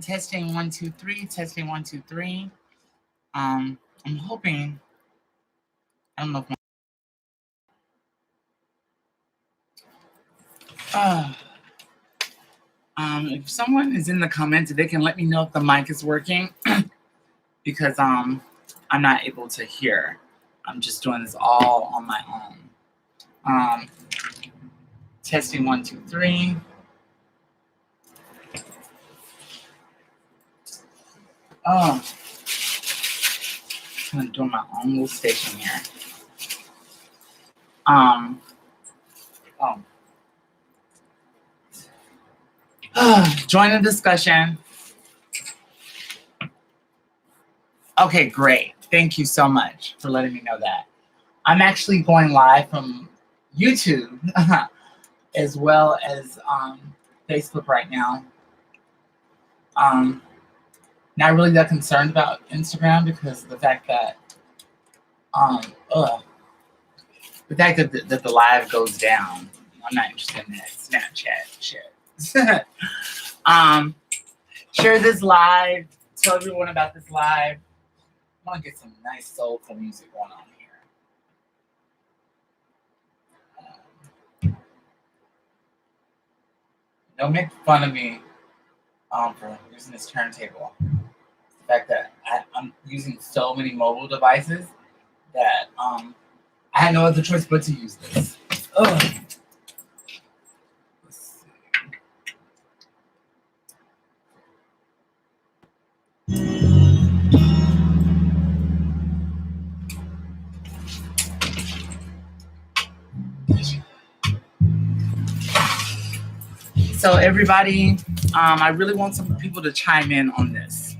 Testing 1 2 3. Testing 1 2 3. I'm hoping. I don't know if if someone is in the comments, they can let me know if the mic is working because I'm not able to hear. I'm just doing this all on my own. Testing 1 2 3. I'm doing my own little station here. Join the discussion. Okay, great. Thank you so much for letting me know that. I'm actually going live from YouTube as well as Facebook right now. Not really that concerned about Instagram because of the fact that that the live goes down. I'm not interested in that Snapchat shit. Share this live. Tell everyone about this live. I want to get some nice soulful music going on here. Don't make fun of me for using this turntable. The fact that I'm using so many mobile devices that I had no other choice but to use this. Ugh. So everybody, I really want some people to chime in on this.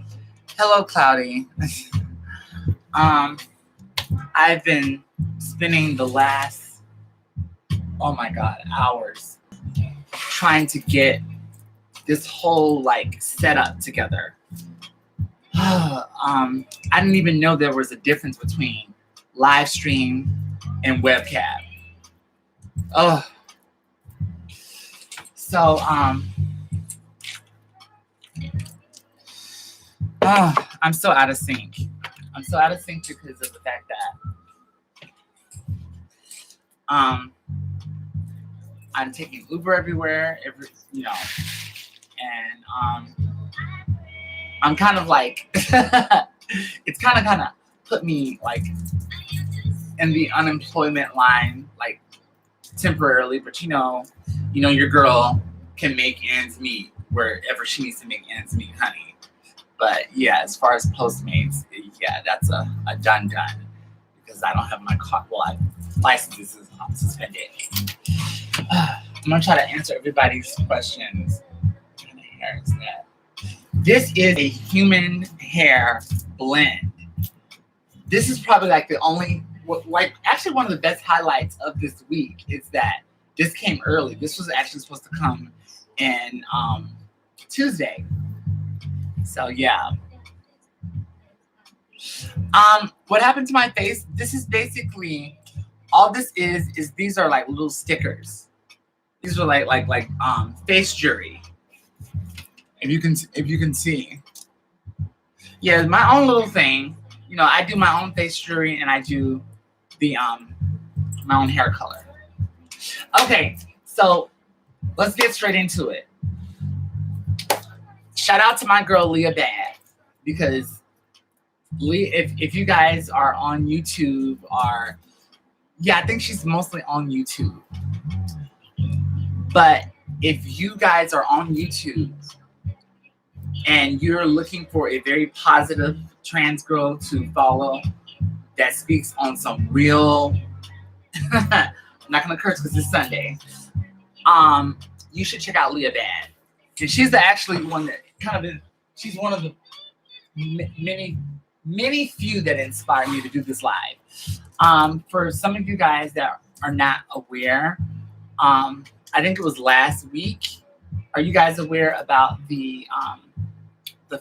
Hello, Cloudy. I've been spending the last, oh my God, hours trying to get this whole setup together. I didn't even know there was a difference between live stream and webcam. Oh. So, I'm so out of sync. I'm so out of sync because of the fact that I'm taking Uber everywhere, and I'm kind of it's kind of put me in the unemployment line temporarily, but your girl can make ends meet wherever she needs to make ends meet, honey. But yeah, as far as Postmates, yeah, that's a done because I don't have my car. Well, license is suspended. I'm gonna try to answer everybody's questions. What kind of hair is that? This is a human hair blend. This is probably the only, actually one of the best highlights of this week is that this came early. This was actually supposed to come in Tuesday. So yeah. What happened to my face? This is basically all this is these are little stickers. These are face jewelry. If you can see. Yeah, my own little thing. I do my own face jewelry and I do the my own hair color. Okay, so let's get straight into it. Shout out to my girl Leah Bad, because if you guys are on YouTube, I think she's mostly on YouTube. But if you guys are on YouTube and you're looking for a very positive trans girl to follow that speaks on some real, I'm not gonna curse because it's Sunday. You should check out Leah Bad. And she's actually one that she's one of the many few that inspired me to do this live. For some of you guys that are not aware, I think it was last week. Are you guys aware about the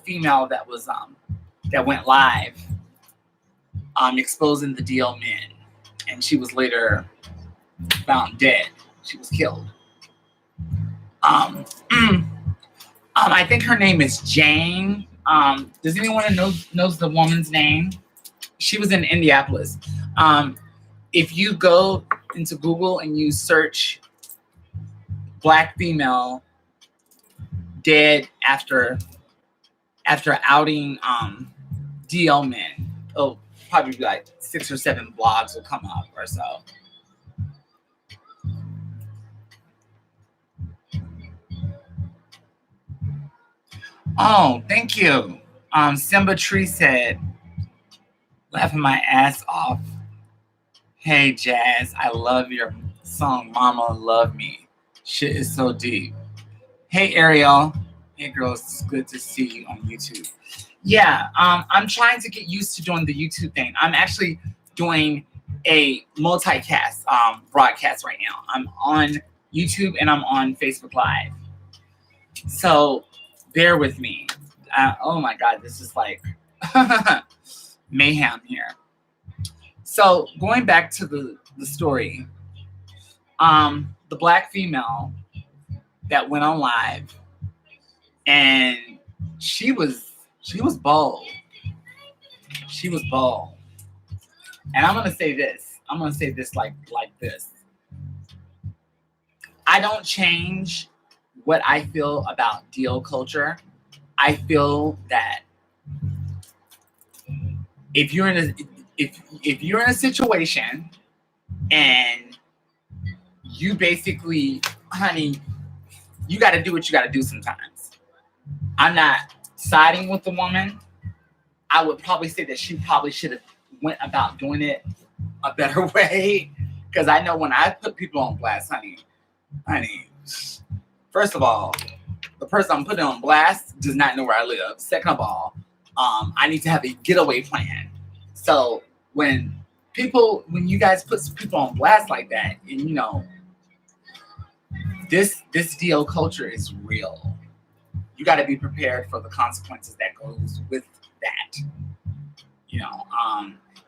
female that was that went live exposing the DL men, and she was later found dead. She was killed. I think her name is Jane. Does anyone knows the woman's name? She was in Indianapolis. If you go into Google and you search black female dead after outing DL men, it'll probably be like 6 or 7 blogs will come up or so. Oh, thank you. Simba Tree said, laughing my ass off. Hey, Jazz, I love your song, Mama Love Me. Shit is so deep. Hey, Ariel. Hey, girls, it's good to see you on YouTube. Yeah, I'm trying to get used to doing the YouTube thing. I'm actually doing a multicast broadcast right now. I'm on YouTube and I'm on Facebook Live. So bear with me. Oh my God, this is like mayhem here. So going back to the story, the black female that went on live, and she was bold. She was bold. And I'm gonna say this. I'm gonna say this like this. I don't change what I feel about deal culture. I feel that if you're in a situation and you basically, honey, you got to do what you got to do sometimes. I'm not siding with the woman. I would probably say that she probably should have went about doing it a better way, because I know when I put people on blast, honey, first of all, the person I'm putting on blast does not know where I live. Second of all, I need to have a getaway plan. So when you guys put people on blast like that, and you know, this DL culture is real. You got to be prepared for the consequences that goes with that. You know,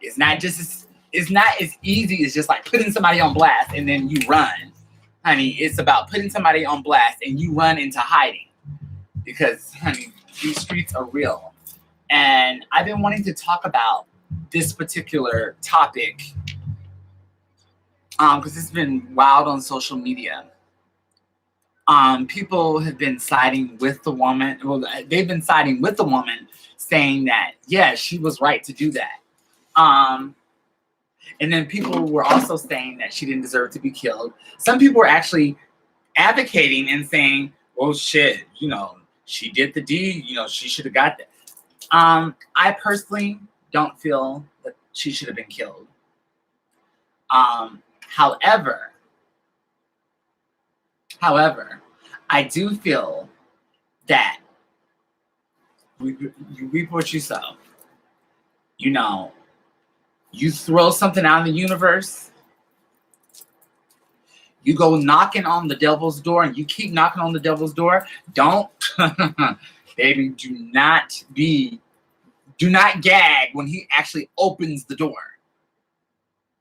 it's not as easy as just like putting somebody on blast and then you run. Honey, it's about putting somebody on blast and you run into hiding, because, honey, these streets are real. And I've been wanting to talk about this particular topic because it's been wild on social media. People have been siding with the woman. Well, they've been siding with the woman, saying that, yeah, she was right to do that. And then people were also saying that she didn't deserve to be killed. Some people were actually advocating and saying, well, shit, you know, she did the deed, you know, she should have got that. I personally don't feel that she should have been killed. However, I do feel that you reap what you sow. You know, you throw something out in the universe, you go knocking on the devil's door, and you keep knocking on the devil's door. Don't, baby, do not gag when he actually opens the door.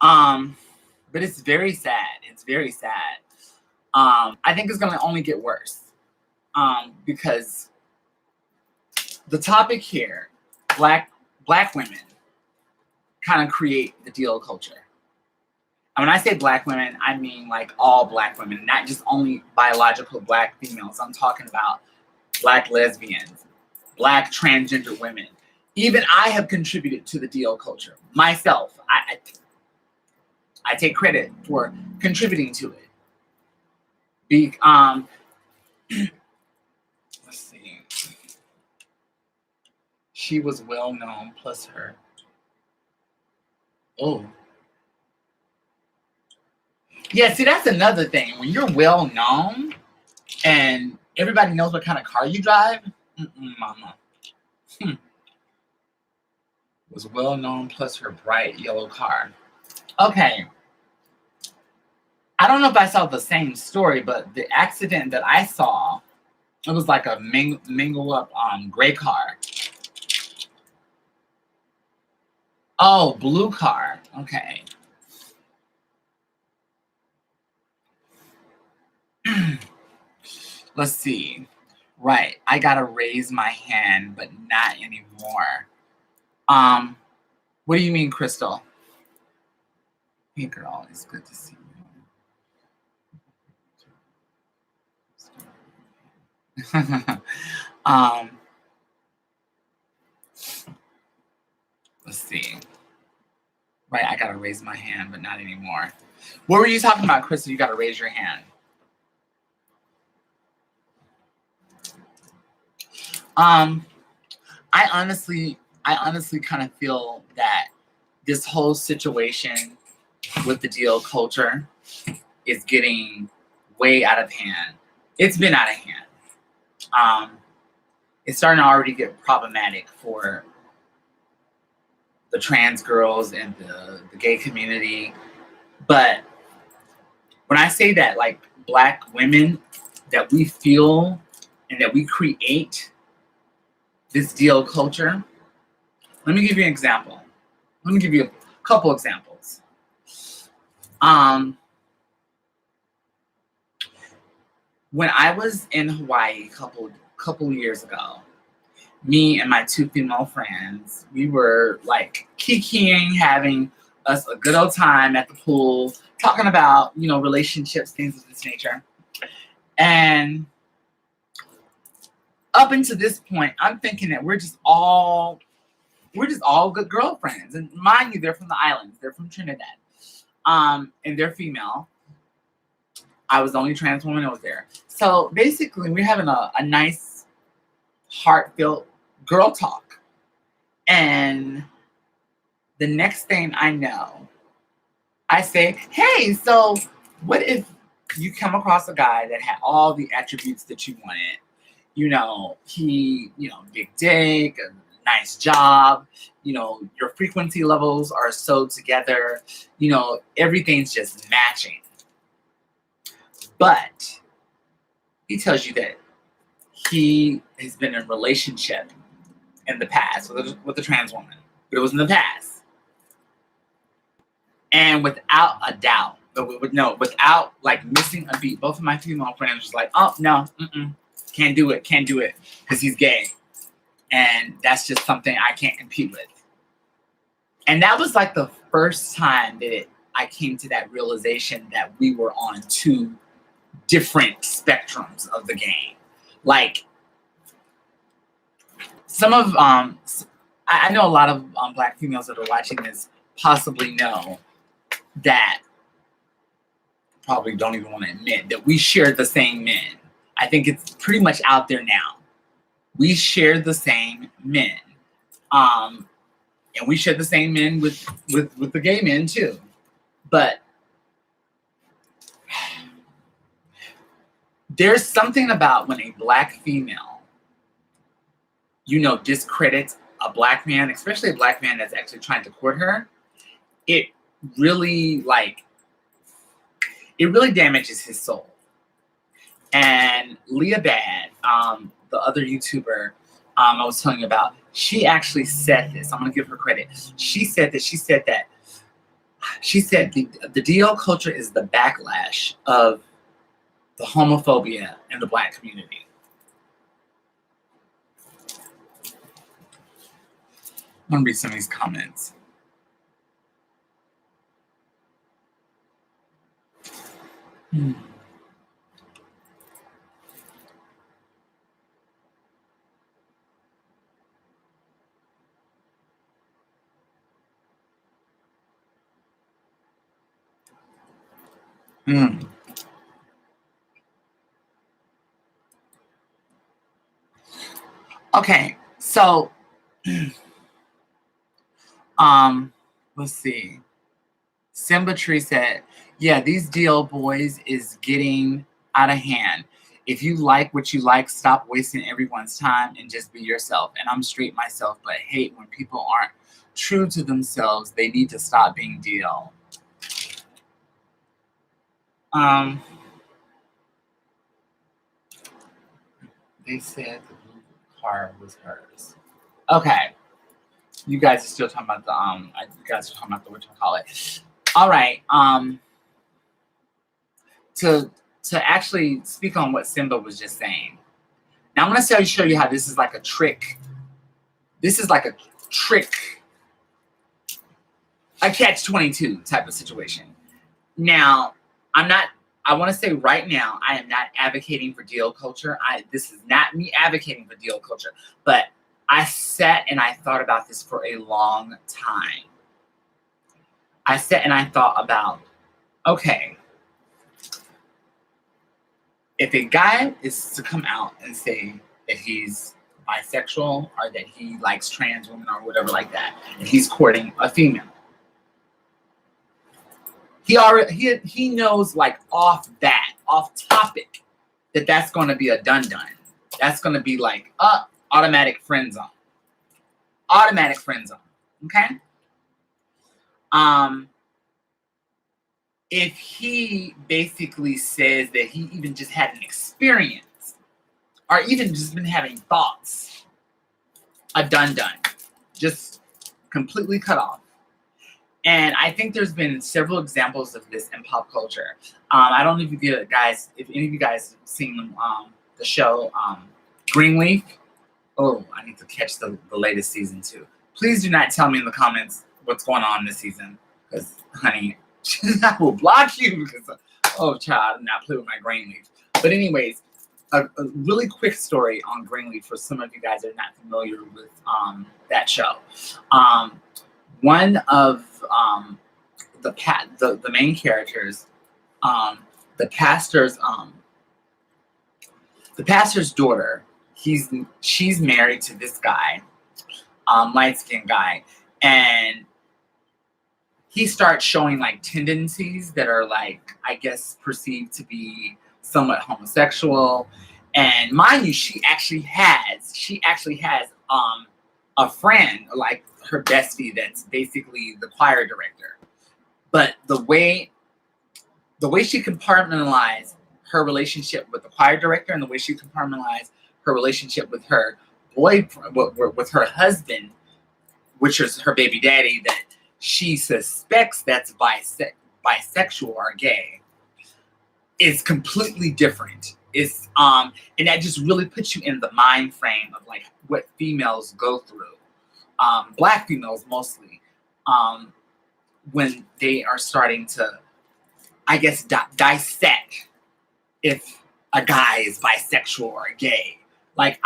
But it's very sad. It's very sad. I think it's going to only get worse. Because the topic here, black women kind of create the deal culture. And when I say black women, I mean like all black women, not just only biological black females. I'm talking about black lesbians, black transgender women. Even I have contributed to the deal culture myself. I take credit for contributing to it. Let's see. She was well known, plus her. Oh. Yeah, see, that's another thing. When you're well known and everybody knows what kind of car you drive, mama. Was well known, plus her bright yellow car. Okay. I don't know if I saw the same story, but the accident that I saw, it was like a mingle up gray car. Oh, blue car. Okay. Let's see. Right. I gotta raise my hand, but not anymore. What do you mean, Crystal? Hey girl, it's good to see you. Let's see. Right, I gotta raise my hand, but not anymore. What were you talking about, Crystal? You gotta raise your hand. I honestly kind of feel that this whole situation with the deal culture is getting way out of hand. It's been out of hand. It's starting to already get problematic for the trans girls and the gay community. But when I say that, like, Black women, that we feel and that we create this deal culture, let me give you an example. Let me give you a couple examples. When I was in Hawaii a couple years ago, me and my two female friends, we were like kikiing, having us a good old time at the pool, talking about, relationships, things of this nature. And up until this point, I'm thinking that we're just all good girlfriends. And mind you, they're from the islands. They're from Trinidad. And they're female. I was the only trans woman that was there. So basically, we're having a nice, heartfelt girl talk. And the next thing I know, I say, hey, so what if you come across a guy that had all the attributes that you wanted? He, big dick, a nice job, your frequency levels are so together, everything's just matching. But he tells you that he has been in a relationship in the past with a trans woman, but it was in the past. And without a doubt, without like missing a beat, both of my female friends was like, oh, no, can't do it, because he's gay. And that's just something I can't compete with. And that was like the first time that I came to that realization that we were on two different spectrums of the game. Like, some of I know a lot of Black females that are watching this possibly know that, probably don't even want to admit that we share the same men. I think it's pretty much out there now. We share the same men, and we share the same men with the gay men too. But there's something about when a Black female, discredits a Black man, especially a Black man that's actually trying to court her. It really damages his soul. And Leah Bad, the other YouTuber I was telling you about, she actually said this. I'm gonna give her credit. She said that the DL culture is the backlash of the homophobia in the Black community. I'm gonna read some of these comments. Okay, so let's see. Simba Tree said, yeah, these DL boys is getting out of hand. If you like what you like, stop wasting everyone's time and just be yourself. And I'm straight myself, but hate when people aren't true to themselves. They need to stop being DL. They said the blue car was hers. Okay. You guys are still talking about the whatchamacallit. All right. To actually speak on what Simba was just saying. Now I'm going to show you how this is like a trick. This is like a trick, a catch-22 type of situation. Now, I want to say right now, I am not advocating for deal culture. This is not me advocating for deal culture, but I sat and I thought about this for a long time. I sat and I thought about, okay, if a guy is to come out and say that he's bisexual or that he likes trans women or whatever like that, and he's courting a female, he knows like off topic that that's going to be a done. That's going to be like automatic friend zone. Automatic friend zone. Okay. If he basically says that he even just had an experience or even just been having thoughts, a done. Just completely cut off. And I think there's been several examples of this in pop culture. I don't know if any of you guys have seen the show Greenleaf. Oh, I need to catch the latest season too. Please do not tell me in the comments what's going on this season, because honey, I will block you because child, I'm not playing with my Greenleaf. But anyways, a really quick story on Greenleaf for some of you guys that are not familiar with that show. One of the main characters, the pastor's daughter, she's married to this guy, light-skinned guy, and he starts showing like tendencies that are like, I guess, perceived to be somewhat homosexual. And mind you, she actually has a friend, like her bestie, that's basically the choir director. But the way she compartmentalized her relationship with the choir director and the way she compartmentalized her relationship with her boyfriend, with her husband, which is her baby daddy, that she suspects that's bisexual or gay, is completely different. It's and that just really puts you in the mind frame of like what females go through. Black females mostly, when they are starting to, I guess, dissect if a guy is bisexual or gay. Like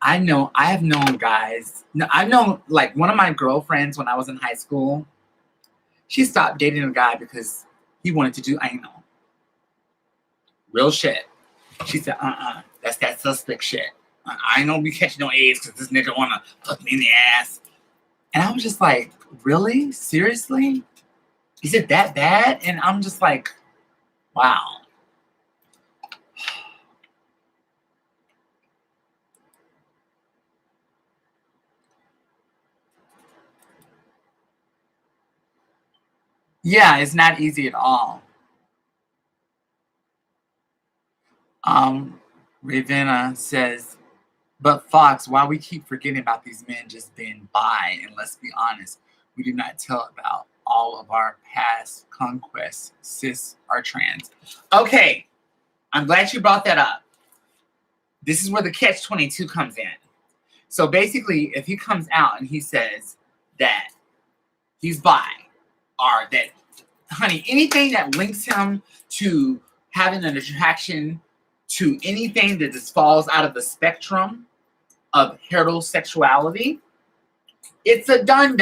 I have known guys. I've known, like, one of my girlfriends when I was in high school, she stopped dating a guy because he wanted to do anal. Real shit. She said, that's that suspect shit. I ain't gonna be catching no AIDS because this nigga wanna fuck me in the ass. And I was just like, really? Seriously? Is it that bad? And I'm just like, wow. Yeah, it's not easy at all. Ravenna says, but Fox, why we keep forgetting about these men just being bi? And let's be honest, we do not tell about all of our past conquests, cis or trans. Okay, I'm glad you brought that up. This is where the catch-22 comes in. So basically, if he comes out and he says that he's bi, or that, honey, anything that links him to having an attraction to anything that just falls out of the spectrum of heterosexuality, it's a done.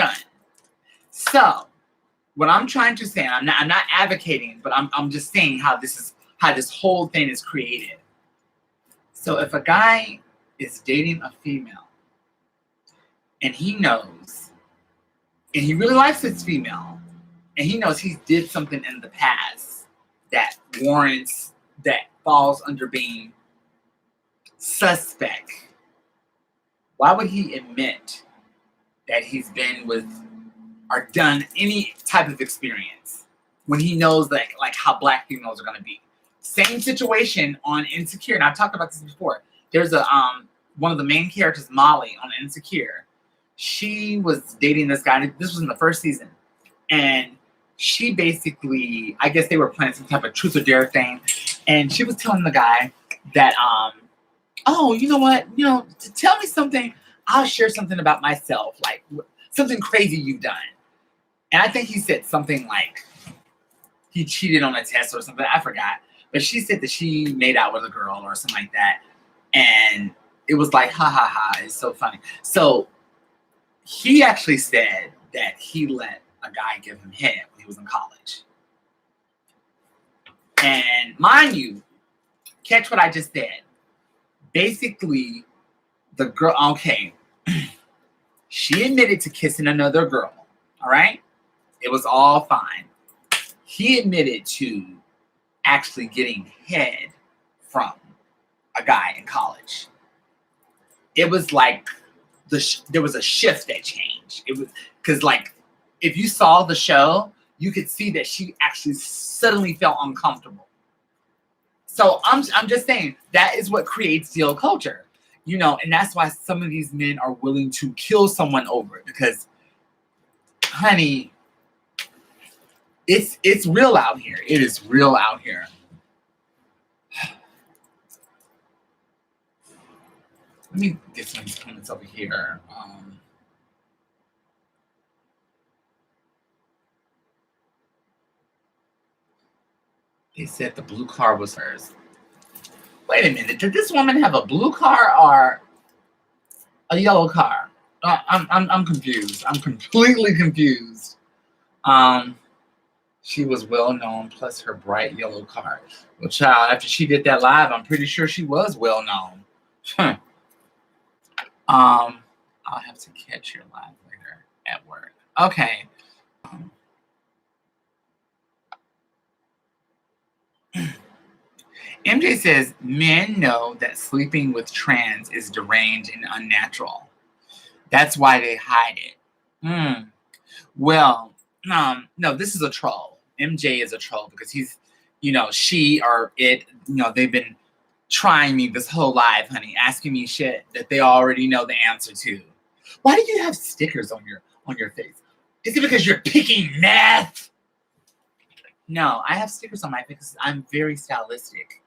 So what I'm trying to say, I'm not advocating, but I'm just saying how this whole thing is created. So if a guy is dating a female and he knows, and he really likes this female, and he knows he did something in the past that warrants, that falls under being suspect, why would he admit that he's been with or done any type of experience when he knows that, like, how black females are going to be? Same situation on Insecure, and I've talked about this before. There's a one of the main characters, Molly, on Insecure. She was dating this guy. This was in the first season, and she basically, I guess they were playing some type of truth or dare thing, and she was telling the guy that oh, you know what? Tell me something. I'll share something about myself, like something crazy you've done. And I think he said something like he cheated on a test or something. I forgot. But she said that she made out with a girl or something like that. And it was like, ha ha ha, it's so funny. So he actually said that he let a guy give him head when he was in college. And mind you, catch what I just said. Basically, the girl, okay, she admitted to kissing another girl, all right? It was all fine. He admitted to actually getting head from a guy in college. It was like there was a shift that changed. It was because, like, if you saw the show, you could see that she actually suddenly felt uncomfortable. So I'm just saying that is what creates deal culture, and that's why some of these men are willing to kill someone over it because, honey, it's real out here. It is real out here. Let me get some comments over here. They said the blue car was hers. Wait a minute. Did this woman have a blue car or a yellow car? I'm confused. I'm completely confused. She was well known, plus her bright yellow car. Well, child, after she did that live, I'm pretty sure she was well known. I'll have to catch your live later at work. Okay. MJ says men know that sleeping with trans is deranged and unnatural. That's why they hide it. Well, no, this is a troll. MJ is a troll because he's, she or it, they've been trying me this whole life, honey, asking me shit that they already know the answer to. Why do you have stickers on your face? Is it because you're picking meth? No, I have stickers on my face because I'm very stylistic.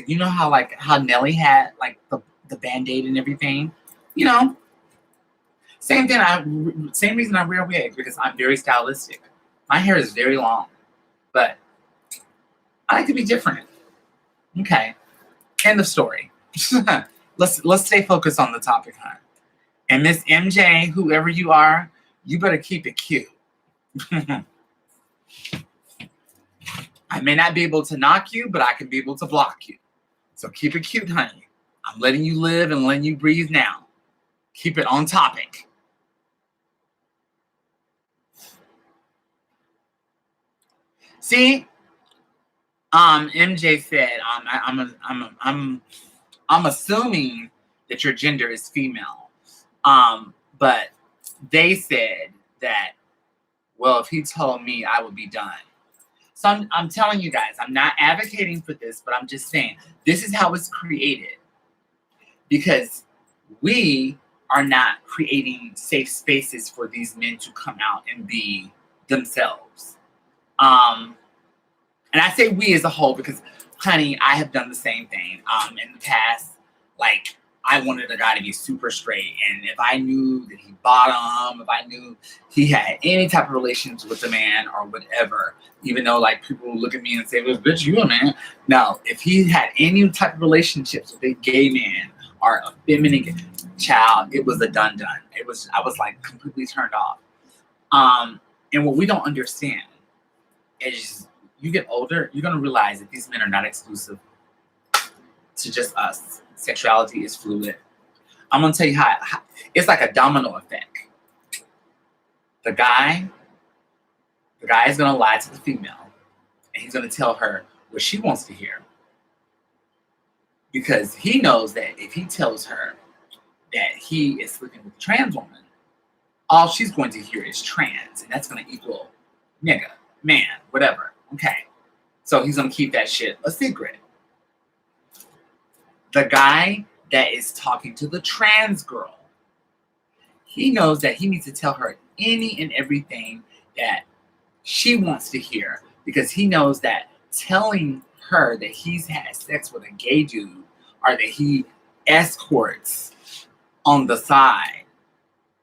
You know how Nelly had like the Band-Aid and everything? Same reason I wear wigs, because I'm very stylistic. My hair is very long, but I like to be different. Okay. End of story. Let's stay focused on the topic, huh? And Miss MJ, whoever you are, you better keep it cute. I may not be able to knock you, but I can be able to block you. So keep it cute, honey. I'm letting you live and letting you breathe now. Keep it on topic. See, MJ said, I'm assuming that your gender is female. But they said that, well, if he told me, I would be done. So I'm telling you guys, I'm not advocating for this, but I'm just saying this is how it's created. Because we are not creating safe spaces for these men to come out and be themselves. And I say we as a whole because, honey, I have done the same thing. In the past, like, I wanted a guy to be super straight. And if I knew that he bottomed, if I knew he had any type of relations with a man or whatever, even though, like, people would look at me and say, well, bitch, you a man. No, if he had any type of relationships with a gay man or a feminine child, it was a done. I was like completely turned off. And what we don't understand is you get older, you're going to realize that these men are not exclusive to just us. Sexuality is fluid. I'm going to tell you how it's like a domino effect. The guy is going to lie to the female, and he's going to tell her what she wants to hear. Because he knows that if he tells her that he is sleeping with a trans woman, all she's going to hear is trans, and that's going to equal nigga, man, whatever. Okay. So he's going to keep that shit a secret. The guy that is talking to the trans girl, he knows that he needs to tell her any and everything that she wants to hear, because he knows that telling her that he's had sex with a gay dude or that he escorts on the side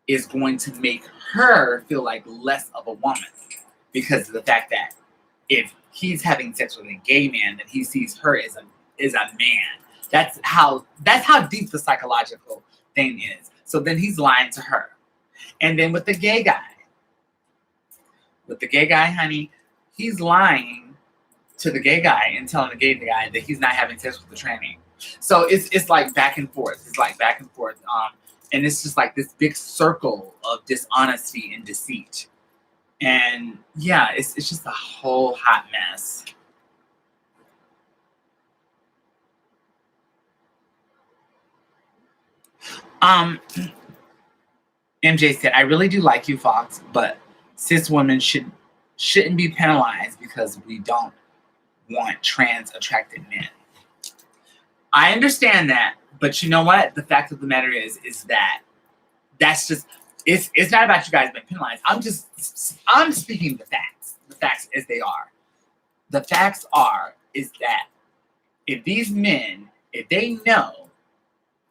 is going to make her feel like less of a woman because of the fact that if he's having sex with a gay man, then he sees her as a man. That's how deep the psychological thing is. So then he's lying to her. And then with the gay guy, honey, he's lying to the gay guy and telling the gay guy that he's not having sex with the tranny. So it's like back and forth. It's like back and forth. And it's just like this big circle of dishonesty and deceit. And yeah, it's just a whole hot mess. MJ said, I really do like you, Fox, but cis women shouldn't be penalized because we don't want trans attracted men. I understand that, but you know what? The fact of the matter is that that's just it's not about you guys being penalized. I'm speaking the facts as they are. The facts is that if these men, if they know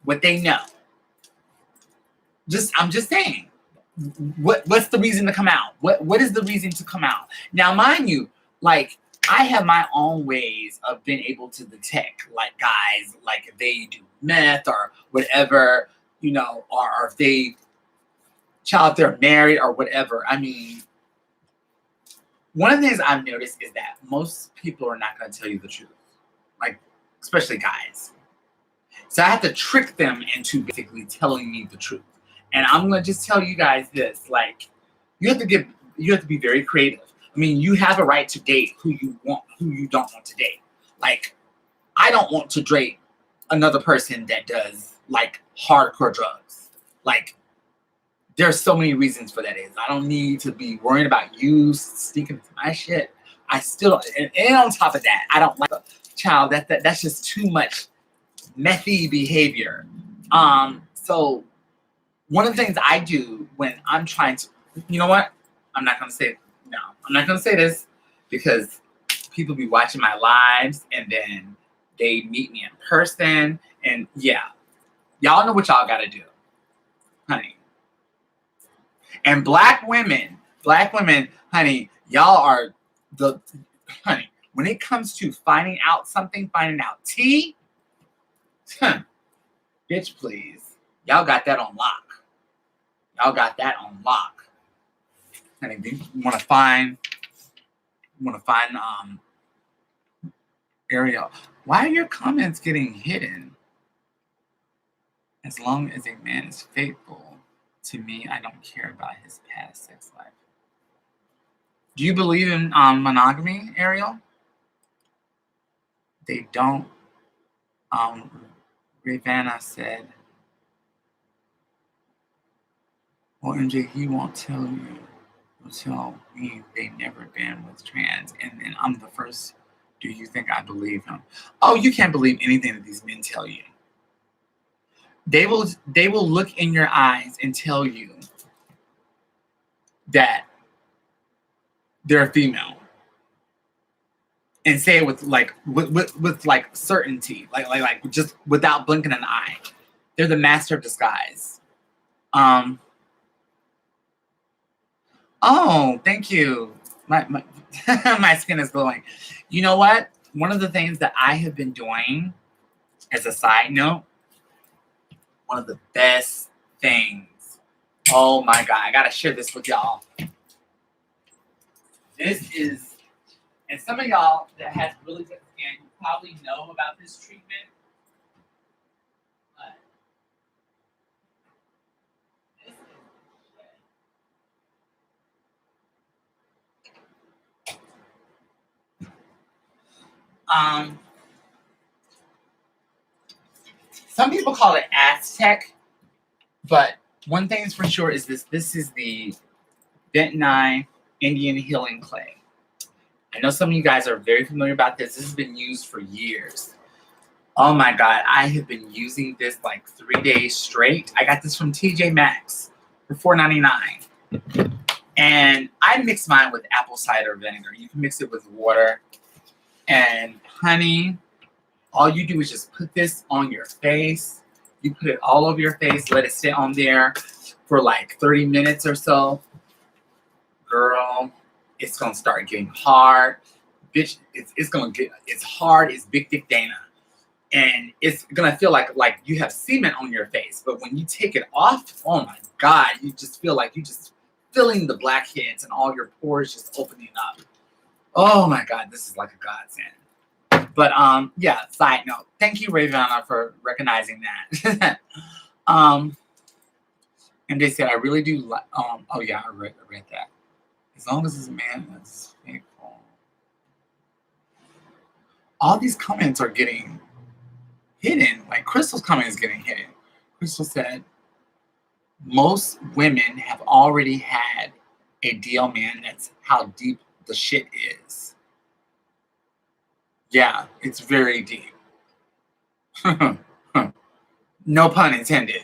what they know, I'm just saying, what's the reason to come out? What is the reason to come out? Now, mind you, like I have my own ways of being able to detect, like guys, like if they do meth or whatever, you know, or if they're married or whatever. I mean, one of the things I've noticed is that most people are not going to tell you the truth, like especially guys. So I have to trick them into basically telling me the truth. And I'm going to just tell you guys this, like, you have to be very creative. I mean, you have a right to date who you don't want to date. Like, I don't want to date another person that does like hardcore drugs. Like, there's so many reasons for that. I don't need to be worrying about you sneaking into my shit. I still, and on top of that, I don't like a child. That's just too much methy behavior. So one of the things I do when I'm trying to, you know what? I'm not going to say this because people be watching my lives and then they meet me in person. And yeah, y'all know what y'all got to do, honey. And black women, honey, y'all are honey, when it comes to finding out tea, bitch, please. Y'all got that on lock. Honey, you want to find Ariel. Why are your comments getting hidden? As long as a man is faithful to me, I don't care about his past sex life. Do you believe in monogamy, Ariel? They don't. Ravana said, well, MJ, he won't tell you. He'll tell me they never been with trans. And then I'm the first. Do you think I believe him? Oh, you can't believe anything that these men tell you. They will look in your eyes and tell you that they're a female. And say it with like certainty, like just without blinking an eye. They're the master of disguise. Oh, thank you. My my skin is glowing. You know what? One of the things that I have been doing, as a side note, one of the best things. Oh my God, I gotta share this with y'all. This is, and some of y'all that has really good skin, you probably know about this treatment. But this is shit. Some people call it Aztec, but one thing is for sure is this. This is the Bentonite Indian Healing Clay. I know some of you guys are very familiar about this. This has been used for years. Oh my God, I have been using this like 3 days straight. I got this from TJ Maxx for $4.99. And I mix mine with apple cider vinegar. You can mix it with water. And honey, All you do is just put this on your face. You put it all over your face, let it sit on there for like 30 minutes or so. Girl, it's gonna start getting hard. Bitch, it's gonna get, it's hard, it's Big Dick Dana. And it's gonna feel like you have semen on your face. But when you take it off, oh my God, you just feel like you just filling the blackheads and all your pores just opening up. Oh my God, this is like a godsend. But yeah, side note. Thank you, Raviana, for recognizing that. And they said, I really do like, oh yeah, I read that. As long as this man is faithful. All these comments are getting hidden. Like Crystal's comment is getting hidden. Crystal said, most women have already had a deal man. That's how deep the shit is. Yeah, it's very deep. No pun intended.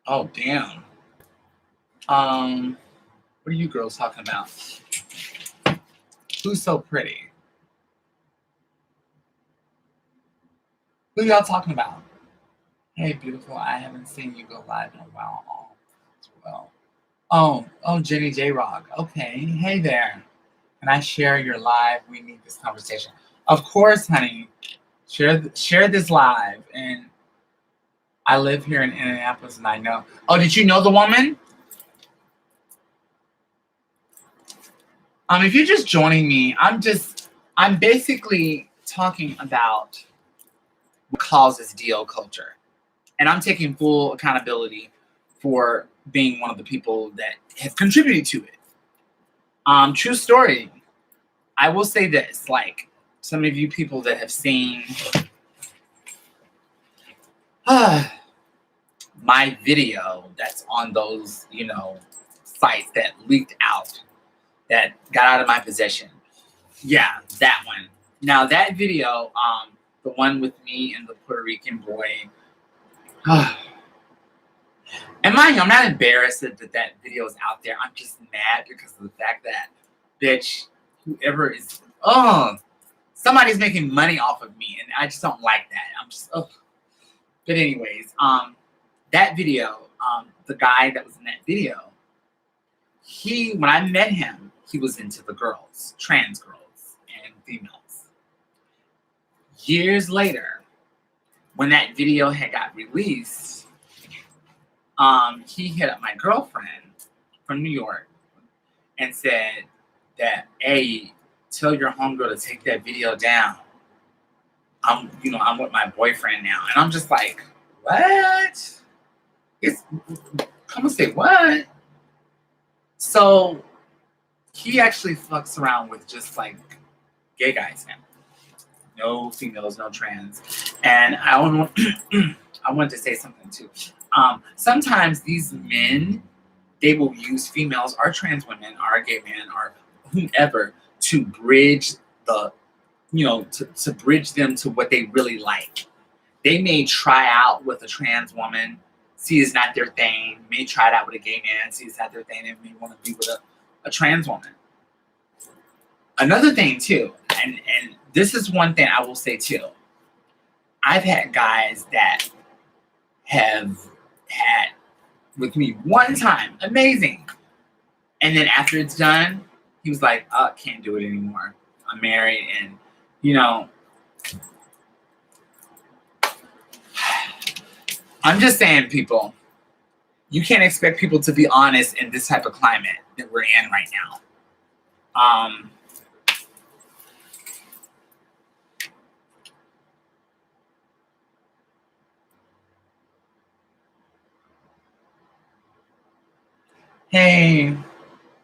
Oh, damn. What are you girls talking about? Who's so pretty? Who y'all talking about? Hey, beautiful. I haven't seen you go live in a while. As well. Oh, Jenny J Rock. Okay. Hey there. Can I share your live? We need this conversation. Of course, honey. Share this live. And I live here in Indianapolis, and I know. Oh, did you know the woman? If you're just joining me, I'm basically talking about what causes DL culture. And I'm taking full accountability for being one of the people that have contributed to it. True story. I will say this, like some of you people that have seen my video that's on those, sites that leaked out, that got out of my possession. Yeah, that one. Now that video, the one with me and the Puerto Rican boy. And mind you, I'm not embarrassed that video is out there. I'm just mad because of the fact that, bitch, whoever is, somebody's making money off of me, and I just don't like that. I'm just, But anyways, that video, the guy that was in that video, when I met him, he was into the girls, trans girls and females. Years later, when that video had got released, he hit up my girlfriend from New York and said that, hey, tell your homegirl to take that video down. I'm with my boyfriend now. And I'm just like, what? Come and say what? So he actually fucks around with just like gay guys now. No females, no trans. And I wanted to say something too. Sometimes these men, they will use females or trans women or gay men or whomever to bridge to bridge them to what they really like. They may try out with a trans woman, see it's not their thing. May try it out with a gay man, see it's not their thing, and may want to be with a trans woman. Another thing too, and this is one thing I will say too. I've had guys that have had with me one time, amazing. And then after it's done, he was like, can't do it anymore. I'm married, and I'm just saying, people, you can't expect people to be honest in this type of climate that we're in right now. Hey,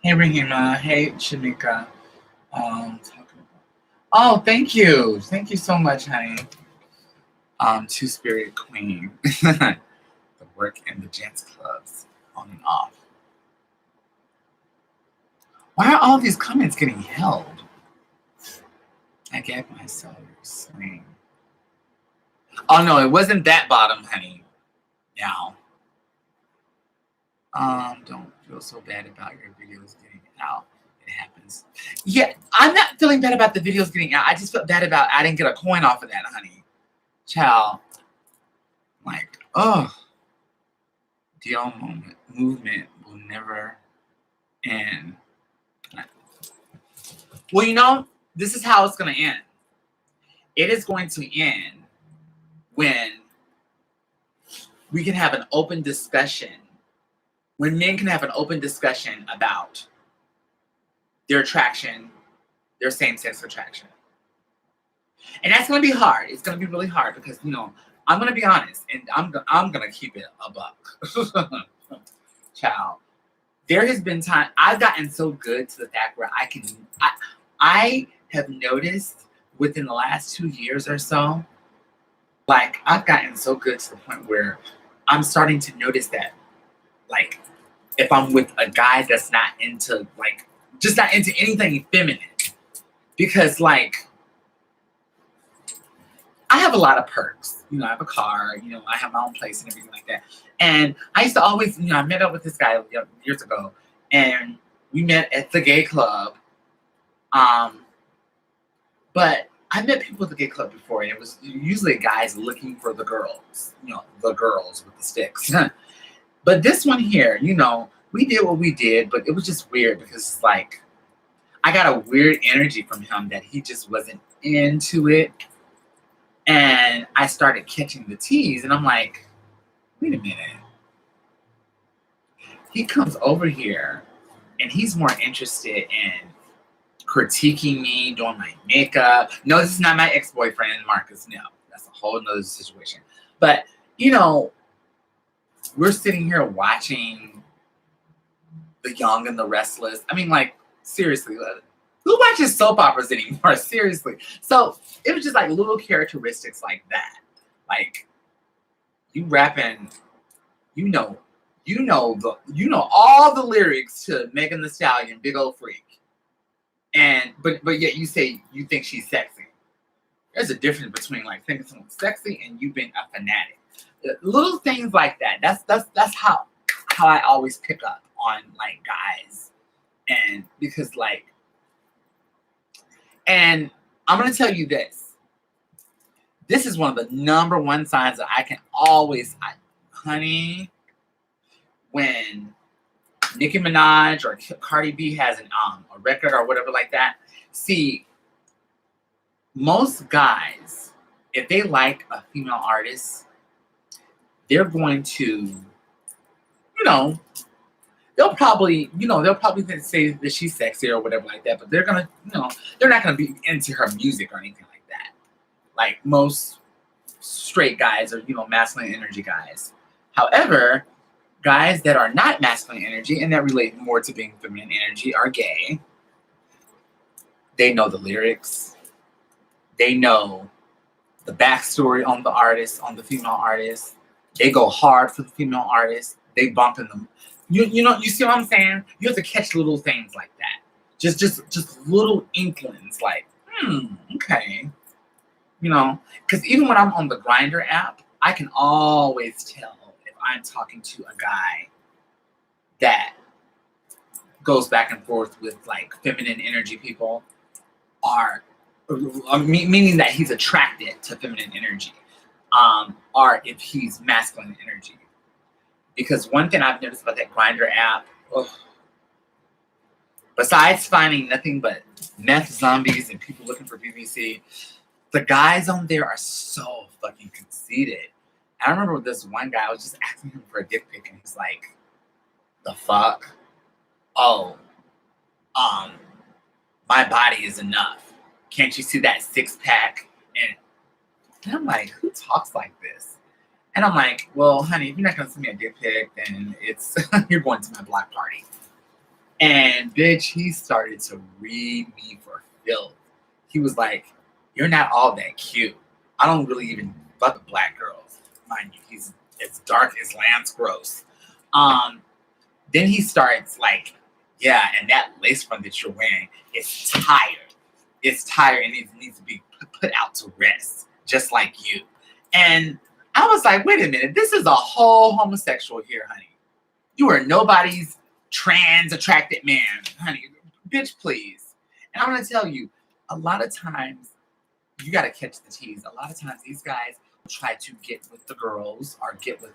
Rahima. Hey, Shanika. Oh, thank you. Thank you so much, honey. Two-Spirit Queen. The work in the gents clubs, on and off. Why are all these comments getting held? I gave myself a swing. Oh, no, it wasn't that bottom, honey. Now. Don't feel so bad about your videos getting out. It happens. Yeah, I'm not feeling bad about the videos getting out. I just felt bad about I didn't get a coin off of that, honey. Child. Like, oh. DL movement will never end. Well, you know, this is how it's going to end. It is going to end when we can have an open discussion, when men can have an open discussion about their attraction, their same-sex attraction. And that's going to be hard. It's going to be really hard because, you know, I'm going to be honest, and I'm going to keep it a buck. Child. There has been time, I've gotten so good to the fact where I have noticed within the last 2 years or so, like, I've gotten so good to the point where I'm starting to notice that, like, if I'm with a guy that's not into, like, just not into anything feminine, because, like, I have a lot of perks. You know, I have a car, you know, I have my own place and everything like that. And I used to always, you know, I met up with this guy years ago, and we met at the gay club. But I met people at the gay club before, and it was usually guys looking for the girls, you know, the girls with the sticks. But this one here, you know, we did what we did, but it was just weird because, like, I got a weird energy from him that he just wasn't into it. And I started catching the tease, and I'm like, wait a minute. He comes over here, and he's more interested in critiquing me, doing my makeup. No, this is not my ex-boyfriend, Marcus. No, that's a whole nother situation. But, you know, we're sitting here watching The Young and the Restless. I mean, like, seriously, who watches soap operas anymore? Seriously. So it was just like little characteristics like that. Like, you rapping, you know all the lyrics to Megan Thee Stallion, Big Old Freak. And but yet you say you think she's sexy. There's a difference between like thinking someone's sexy and you being a fanatic. Little things like that. That's how I always pick up on like guys. And because like, and I'm gonna tell you this. This is one of the number one signs that I can always, honey, when Nicki Minaj or Cardi B has a record or whatever like that. See, most guys, if they like a female artist, they're going to, you know, they'll probably say that she's sexy or whatever like that, but they're gonna, you know, they're not gonna be into her music or anything like that. Like most straight guys or, you know, masculine energy guys. However, guys that are not masculine energy and that relate more to being feminine energy are gay. They know the lyrics. They know the backstory on the artist, on the female artist. They go hard for the female artist. They bump in them. You know, you see what I'm saying? You have to catch little things like that. Just little inklings like, okay. You know, because even when I'm on the Grindr app, I can always tell if I'm talking to a guy that goes back and forth with like feminine energy people, meaning that he's attracted to feminine energy, or if he's masculine energy. Because one thing I've noticed about that Grindr app, besides finding nothing but meth zombies and people looking for BBC, the guys on there are so fucking conceited. I remember this one guy, I was just asking him for a dick pic, and he's like, the fuck? Oh, my body is enough. Can't you see that six pack? And I'm like, who talks like this? And I'm like, well, honey, if you're not gonna send me a dick pic, then it's you're going to my block party. And bitch, he started to read me for filth. He was like, you're not all that cute. I don't really even fuck with black girls. Mind you, he's as dark as Lance Gross. Then he starts like, yeah, and that lace front that you're wearing is tired. It's tired and it needs to be put out to rest, just like you. And I was like, wait a minute, this is a whole homosexual here, honey. You are nobody's trans attracted man. Honey, bitch, please. And I'm going to tell you, a lot of times, you got to catch the tease. A lot of times, these guys try to get with the girls or get with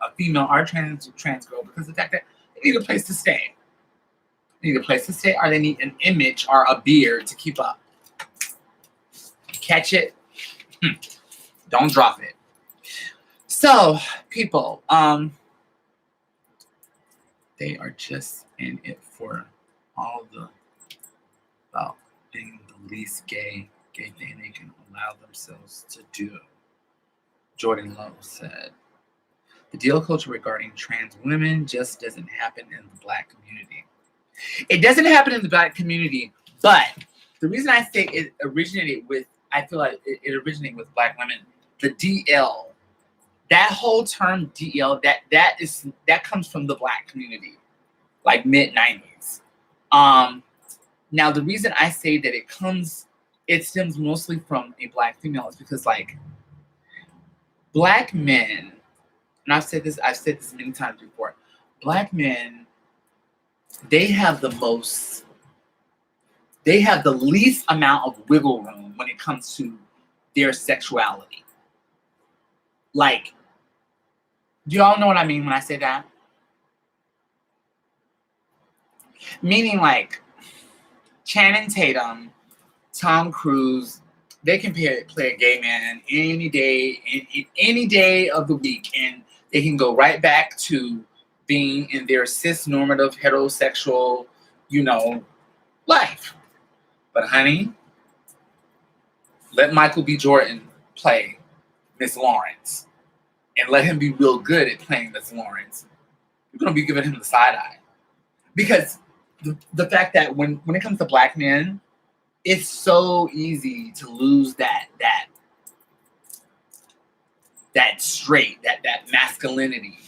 a female or trans girl because of the fact that they need a place to stay. They need a place to stay, or they need an image or a beard to keep up. Catch it. Don't drop it. So, people, they are just in it for all the about being the least gay thing they can allow themselves to do. Jordan Lowe said, the deal culture regarding trans women just doesn't happen in the Black community. It doesn't happen in the Black community, but the reason I say it originated with, I feel like it originated with Black women, the DL. That whole term DL, that comes from the Black community, like mid-90s. Now the reason I say that it stems mostly from a Black female is because like Black men, and I've said this many times before, Black men, they have the least amount of wiggle room when it comes to their sexuality. Like, do y'all know what I mean when I say that? Meaning like Channing Tatum, Tom Cruise, they can play a gay man any day of the week, and they can go right back to being in their cis-normative heterosexual, life. But honey, let Michael B. Jordan play Miss Lawrence and let him be real good at playing Miss Lawrence. You're going to be giving him the side eye. Because the fact that when it comes to Black men, it's so easy to lose that straight, that masculinity.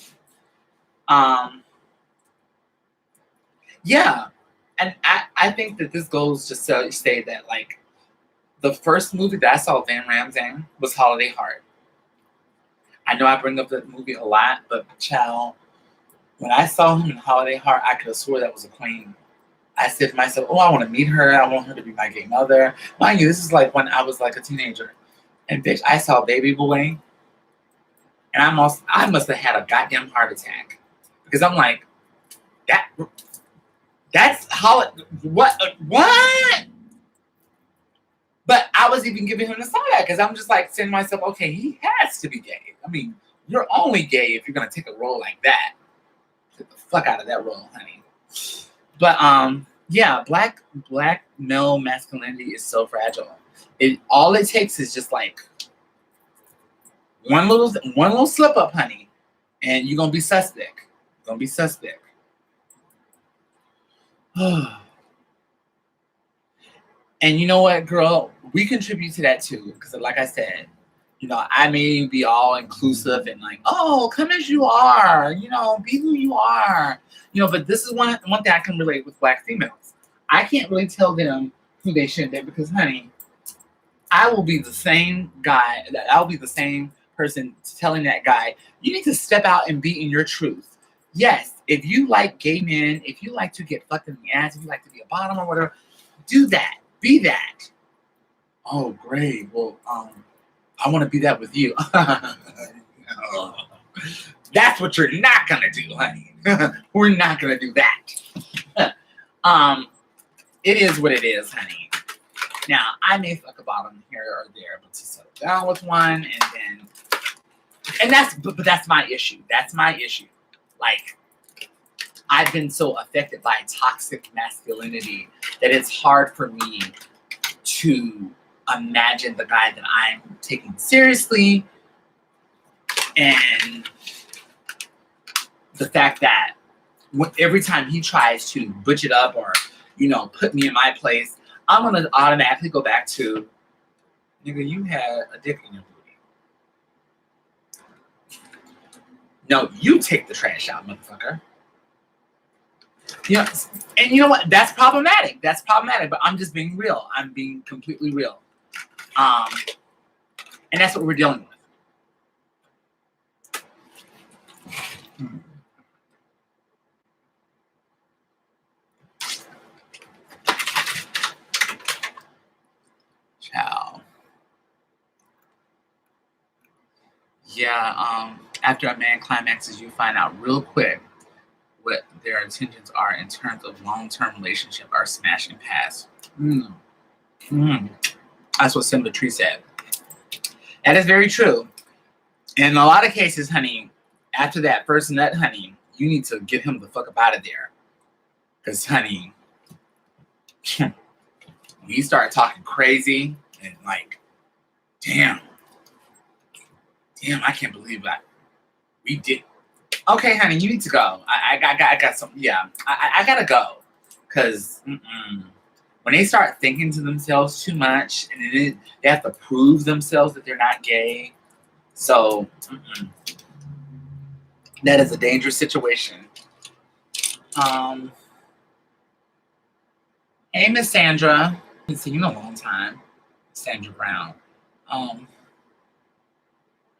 Yeah. And I think that this goes to say that, like, the first movie that I saw Van Rams in was Holiday Heart. I know I bring up that movie a lot, but child, when I saw him in Holiday Heart, I could have swore that was a queen. I said to myself, oh, I want to meet her. I want her to be my gay mother. Mind you, this is like when I was like a teenager. And bitch, I saw Baby Boy. And I must have had a goddamn heart attack. Because I'm like, that's what? But I was even giving him the side eye because I'm just like saying to myself, okay, he has to be gay. I mean, you're only gay if you're gonna take a role like that. Get the fuck out of that role, honey. But yeah, black male masculinity is so fragile. All it takes is just like one little slip up, honey, and you're gonna be suspect. And you know what, girl? We contribute to that too. Because like I said, I may be all inclusive and like, oh, come as you are, be who you are. But this is one thing I can relate with Black females. I can't really tell them who they should be because, honey, I will be the same guy. I'll be the same person telling that guy, you need to step out and be in your truth. Yes, if you like gay men, if you like to get fucked in the ass, if you like to be a bottom or whatever, do that. Be that. Oh, great. Well, I want to be that with you. That's what you're not going to do, honey. We're not going to do that. It is what it is, honey. Now, I may fuck a bottom here or there, but to settle down with one and that's my issue. That's my issue. Like, I've been so affected by toxic masculinity that it's hard for me to imagine the guy that I'm taking seriously, and the fact that every time he tries to butch it up or put me in my place, I'm gonna automatically go back to, nigga, you had a dick in your booty. No, you take the trash out, motherfucker. And you know what? That's problematic. But I'm just being real. I'm being completely real. And that's what we're dealing with. Yeah, after a man climaxes, you find out real quick what their intentions are in terms of long-term relationship are smashing past. Mm, mm. That's what Simba Tree said. That is very true. In a lot of cases, honey, after that first nut, honey, you need to get him the fuck up out of there. Because, honey, when you start talking crazy and like, damn, I can't believe that we did. Okay, honey, you need to go. I got some. Yeah, I gotta go. Cause when they start thinking to themselves too much, and then they have to prove themselves that they're not gay. So that is a dangerous situation. Hey, Miss Sandra. Been seeing you in a long time, Sandra Brown.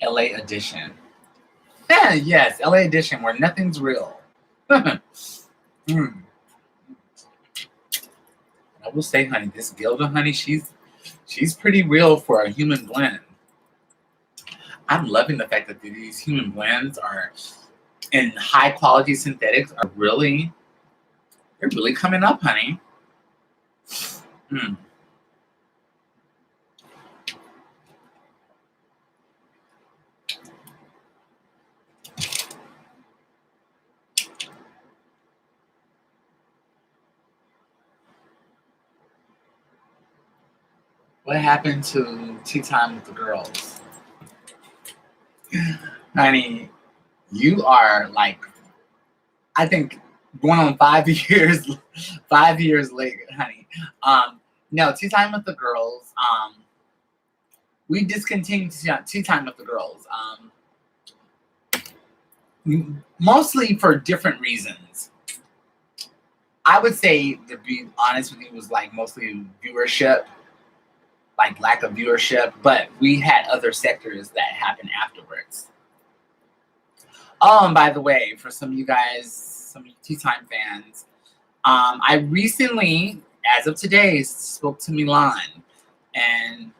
LA edition. Yeah, yes, LA edition, where nothing's real. I will say, honey, this Gilda, honey, she's pretty real for a human blend. I'm loving the fact that these human blends are in high quality synthetics are really, they're really coming up, honey. What happened to tea time with the girls? Honey, you are like, I think going on 5 years, 5 years later, honey. No, tea time with the girls. We discontinued tea time with the girls. Mostly for different reasons. I would say, to be honest with you, was like mostly viewership, like lack of viewership, but we had other sectors that happened afterwards. Oh, and by the way, for some of you guys, some of you Tea Time fans, I recently, as of today, spoke to Milan, and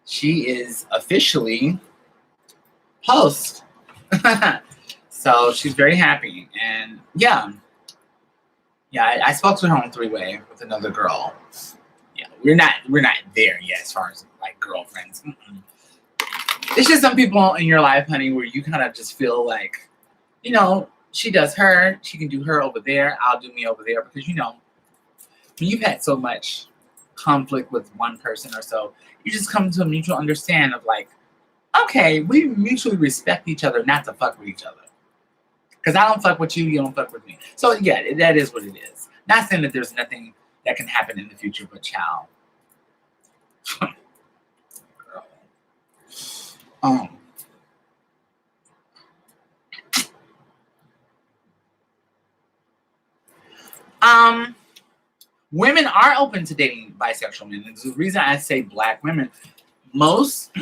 she is officially host. So she's very happy, and yeah, I spoke to her on three-way with another girl. Yeah, we're not there yet as far as like girlfriends. It's just some people in your life, honey, where you kind of just feel like, you know, she does her, she can do her over there, I'll do me over there, because you know, when you've had so much conflict with one person or so, you just come to a mutual understanding of like, okay, we mutually respect each other, not to fuck with each other. Because I don't fuck with you, you don't fuck with me. So yeah, that is what it is. Not saying that there's nothing that can happen in the future, but child. Girl. Women are open to dating bisexual men. And the reason I say black women, most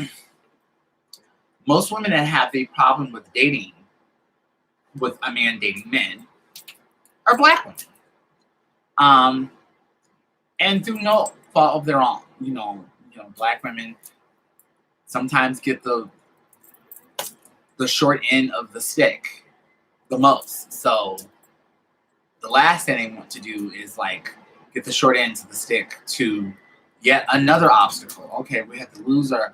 women that have a problem with dating, with a man dating men, are black women. And through no fault of their own, you know, black women sometimes get the short end of the stick the most. So the last thing they want to do is like get the short end to the stick to yet another obstacle. Okay, we have to lose our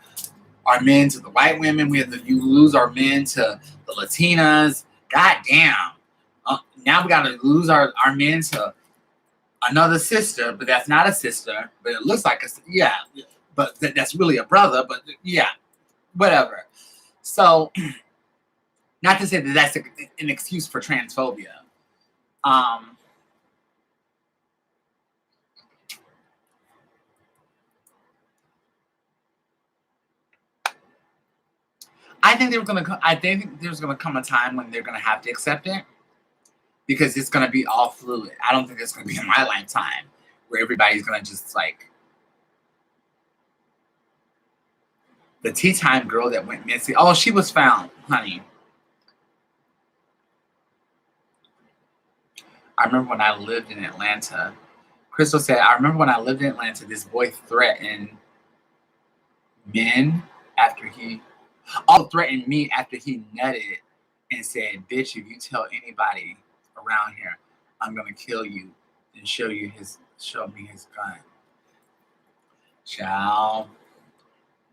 men to the white women. We have to lose our men to the Latinas. God damn. Now we got to lose our men to another sister, but that's not a sister, but it looks like a, yeah, but that's really a brother, but yeah, whatever. So, not to say that that's an excuse for transphobia. I think there's gonna come a time when they're gonna have to accept it, because it's gonna be all fluid. I don't think it's gonna be in my lifetime where everybody's gonna just like the tea time girl that went missing. Oh, she was found, honey. I remember when I lived in Atlanta. Crystal said, I remember when I lived in Atlanta, this boy threatened men after he Also threatened me after he nutted and said, "Bitch, if you tell anybody around here, I'm gonna kill you and show me his gun." Child,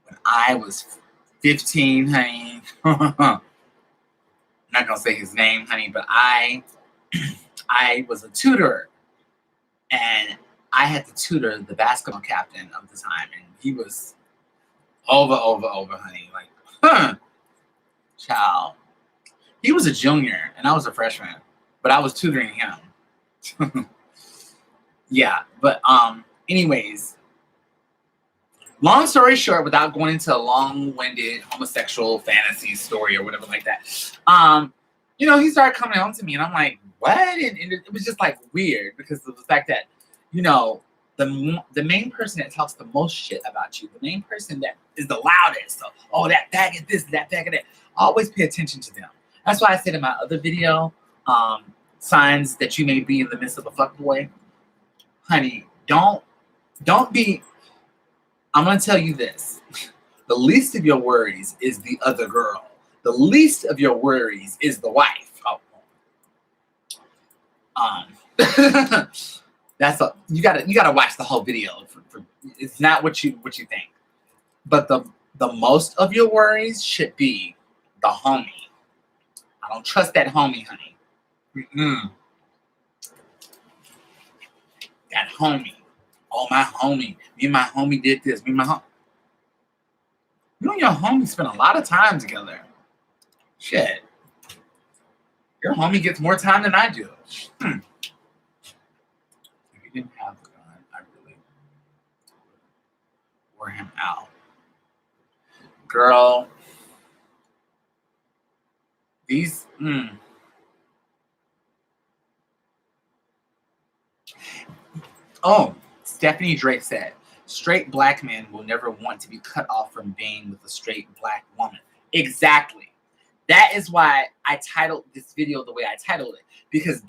when I was 15, honey, I'm not gonna say his name, honey, but I was a tutor, and I had to tutor the basketball captain of the time, and he was over, honey, like, child. He was a junior, and I was a freshman, but I was tutoring him. Yeah, but anyways, long story short, without going into a long-winded homosexual fantasy story or whatever like that, he started coming on to me, and I'm like, what? And it was just like weird because of the fact that, the main person that talks the most shit about you, the main person that is the loudest, so, oh, that faggot this, that faggot that, always pay attention to them. That's why I said in my other video, signs that you may be in the midst of a fuckboy. Honey, don't be. I'm gonna tell you this: the least of your worries is the other girl. The least of your worries is the wife. You gotta watch the whole video. It's not what you think. But the most of your worries should be the homie. I don't trust that homie, honey. That homie. Oh, my homie. Me and my homie did this. You and your homie spend a lot of time together. Shit. Your homie gets more time than I do. If you didn't have the gun, I really wore him out. Girl. These... Oh, Stephanie Drake said, straight black men will never want to be cut off from being with a straight black woman. Exactly. That is why I titled this video the way I titled it. Because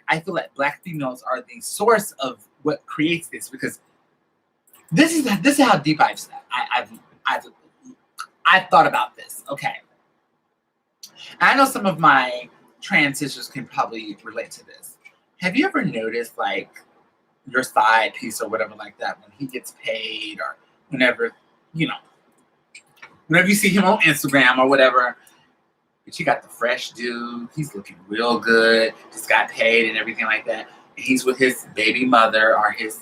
I feel like black females are the source of what creates this. Because this is how deep I've thought about this. Okay. I know some of my trans sisters can probably relate to this. Have you ever noticed, like, your side piece or whatever like that, when he gets paid or whenever you see him on Instagram or whatever, but you got the fresh dude, he's looking real good, just got paid and everything like that, and he's with his baby mother or his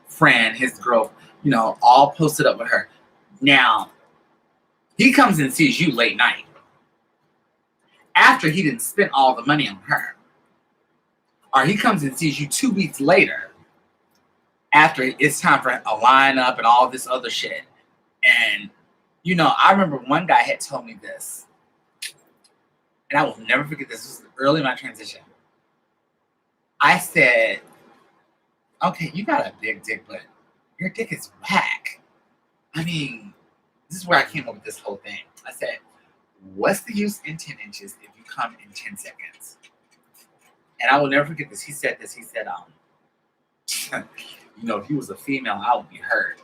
friend, his girl, all posted up with her. Now, he comes and sees you late night after he didn't spend all the money on her. Or he comes and sees you 2 weeks later after it's time for a lineup and all this other shit. And, I remember one guy had told me this. And I will never forget this. This was early in my transition. I said, okay, you got a big dick, but your dick is whack. I mean, this is where I came up with this whole thing. I said, what's the use in 10 inches if you come in 10 seconds? And I will never forget this. He said this. He said, if he was a female, I would be hurt.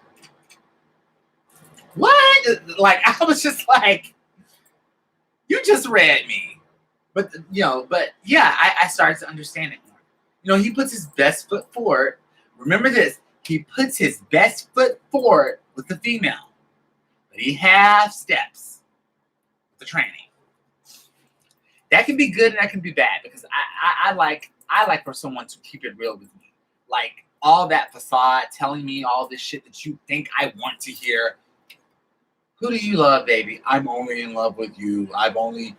What? Like, I was just like, you just read me. But, yeah, I started to understand it more. He puts his best foot forward. Remember this. He puts his best foot forward with the female. But he half steps with the training. That can be good and that can be bad, because I like for someone to keep it real with me. Like, all that facade, telling me all this shit that you think I want to hear. Who do you love, baby? I'm only in love with you. I've only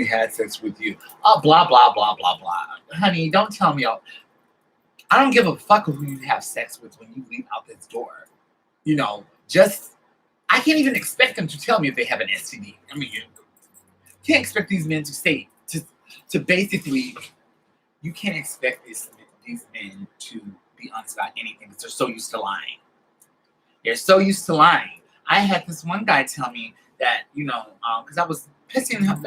had sex with you. Oh, blah, blah, blah, blah, blah. Honey, don't tell me all. I don't give a fuck who you have sex with when you leave out this door. I can't even expect them to tell me if they have an STD. I mean, you can't expect these men to say, to basically, you can't expect these men to be honest about anything because they're so used to lying. They're so used to lying. I had this one guy tell me that, because I was pissing him.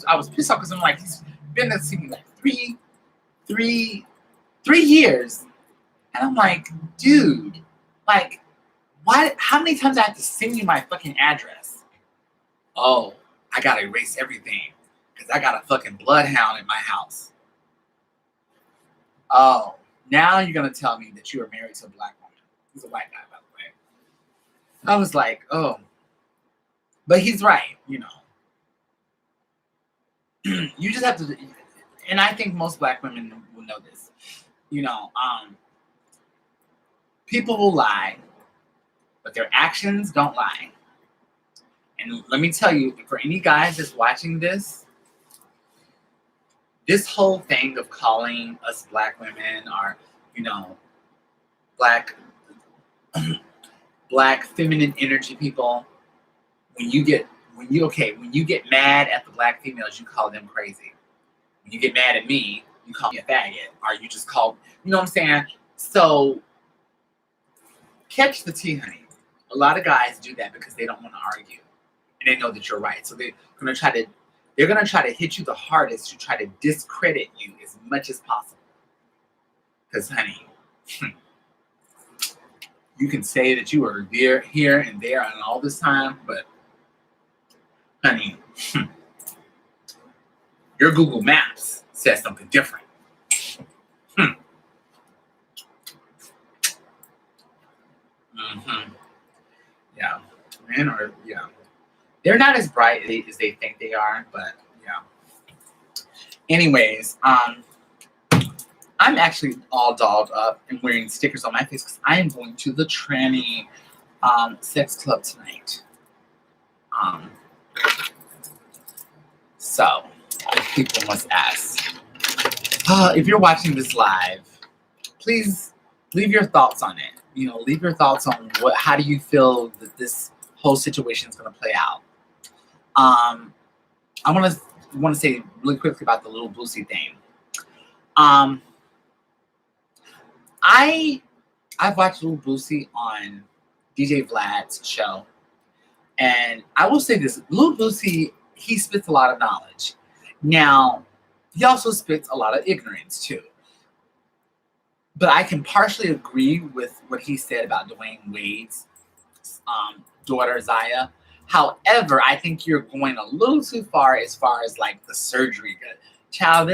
I was pissed off because I'm like, he's been to see me like three years. And I'm like, dude, like, why? How many times I have to send you my fucking address? Oh, I gotta erase everything because I got a fucking bloodhound in my house. Oh, now you're gonna tell me that you are married to a black woman. He's a white guy, by the way. I was like, oh, but he's right, you know. You just have to, and I think most black women will know this. You know, people will lie, but their actions don't lie. And let me tell you, for any guys that's watching this, this whole thing of calling us black women or, you know, black black feminine energy people, when you get mad at the black females, you call them crazy. When you get mad at me, you call me a faggot, or you just call, you know what I'm saying? So catch the tea, honey. A lot of guys do that because they don't want to argue, and they know that you're right. So they're gonna try to hit you the hardest to try to discredit you as much as possible. Because, honey, you can say that you were there, here, and there, and all this time, but, honey, your Google Maps says something different. Yeah, men are, yeah. They're not as bright as they think they are, but yeah. Anyways, I'm actually all dolled up and wearing stickers on my face because I am going to the tranny sex club tonight. So people must ask, if you're watching this live, please leave your thoughts on it. You know, leave your thoughts on how do you feel that this whole situation is going to play out. I want to say really quickly about the Little Boosie thing. I've watched Little Boosie on DJ Vlad's show, and I will say this: Little Boosie, he spits a lot of knowledge. Now, he also spits a lot of ignorance too. But I can partially agree with what he said about Dwayne Wade's daughter Zaya. However, I think you're going a little too far as like the surgery. Child,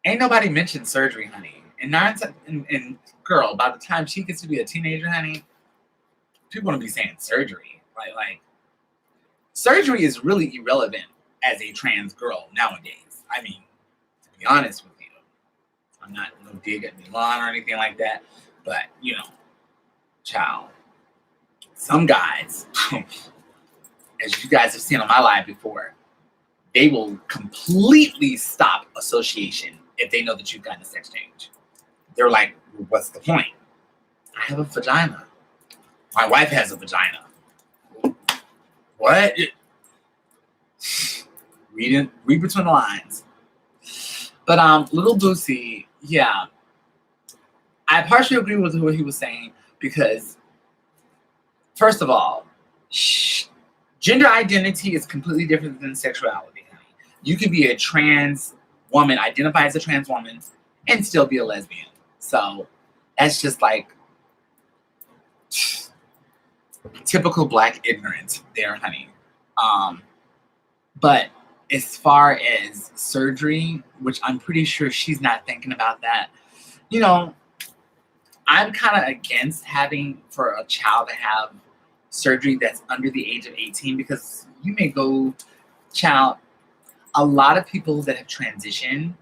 ain't nobody mentioned surgery, honey. And girl, by the time she gets to be a teenager, honey, people gonna be saying surgery. Like surgery is really irrelevant as a trans girl nowadays. I mean, to be honest with you, I'm not no dig at Milan or anything like that, but you know, child. Some guys, as you guys have seen on my live before, they will completely stop association if they know that you've gotten a sex change. They're like, well, what's the point? I have a vagina. My wife has a vagina. What? Read between the lines. But Little Boosie, yeah. I partially agree with what he was saying because, first of all, gender identity is completely different than sexuality. You can be a trans woman, identify as a trans woman, and still be a lesbian. So that's just like typical black ignorance there, honey. But as far as surgery, which I'm pretty sure she's not thinking about that, you know, I'm kind of against having for a child to have surgery that's under the age of 18 because you may go, child, a lot of people that have transitioned,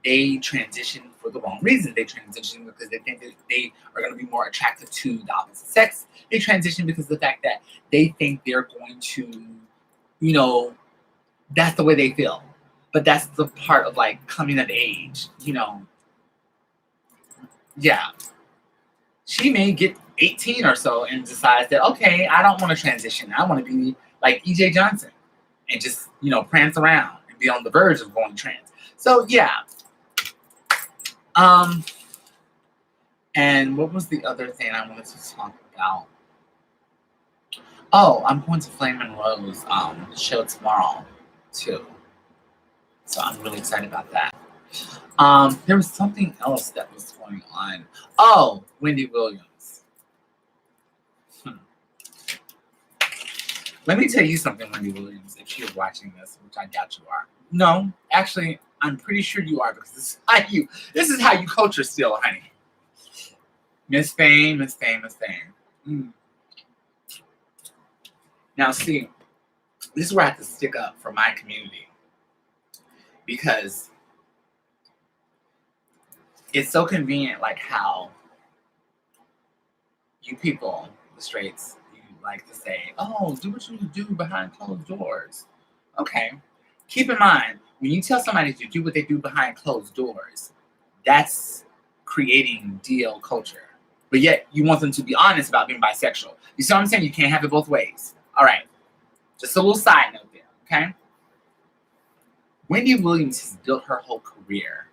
they transition for the wrong reason. They transition because they think that they are going to be more attracted to the opposite sex. They transition because of the fact that they think they're going to, you know, that's the way they feel. But that's the part of like coming of age, you know. Yeah. She may get 18 or so and decides that, okay, I don't want to transition. I want to be like EJ Johnson and just, you know, prance around and be on the verge of going trans. So, yeah. And what was the other thing I wanted to talk about? Oh, I'm going to Flame and Rose show tomorrow, too. So I'm really excited about that. There was something else that was going on. Oh, Wendy Williams. Let me tell you something, Wendy Williams, if you're watching this, which I doubt you are. No, actually, I'm pretty sure you are because this is how you culture still, honey. Miss Fame, Miss Fame, Miss Fame. Now, see, this is where I have to stick up for my community because it's so convenient, like how you people, the straights, you like to say, oh, do what you do behind closed doors. Okay. Keep in mind, when you tell somebody to do what they do behind closed doors, that's creating DL culture. But yet, you want them to be honest about being bisexual. You see what I'm saying? You can't have it both ways. All right. Just a little side note there, okay? Wendy Williams has built her whole career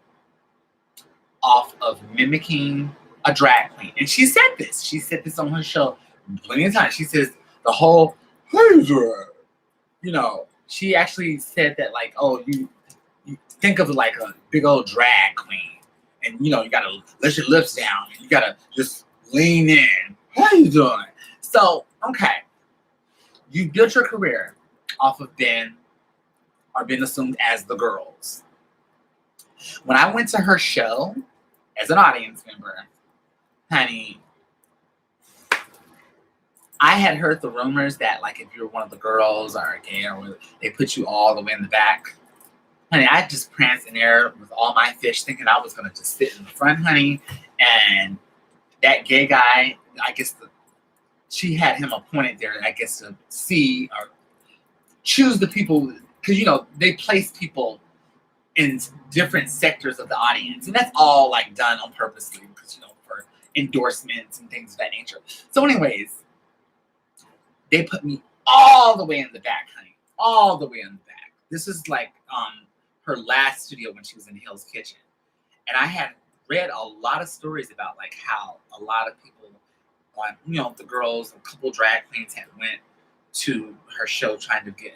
off of mimicking a drag queen. And she said this. She said this on her show plenty of times. She says the whole, you know, she actually said that, like, oh, you think of it like a big old drag queen. And, you know, you got to let your lips down. And you got to just lean in. How you doing? So, okay. You built your career off of being assumed as the girls. When I went to her show as an audience member, honey, I had heard the rumors that, like, if you're one of the girls or gay or they put you all the way in the back. Honey, I just pranced in there with all my fish thinking I was going to just sit in the front, honey. And that gay guy, I guess she had him appointed there, I guess, to see or choose the people. Because, you know, they place people in different sectors of the audience. And that's all, like, done on purposely because, you know, for endorsements and things of that nature. So anyways, they put me all the way in the back, honey. All the way in the back. This is like her last studio when she was in Hell's Kitchen. And I had read a lot of stories about, like, how a lot of people, you know, the girls, a couple drag queens had went to her show trying to get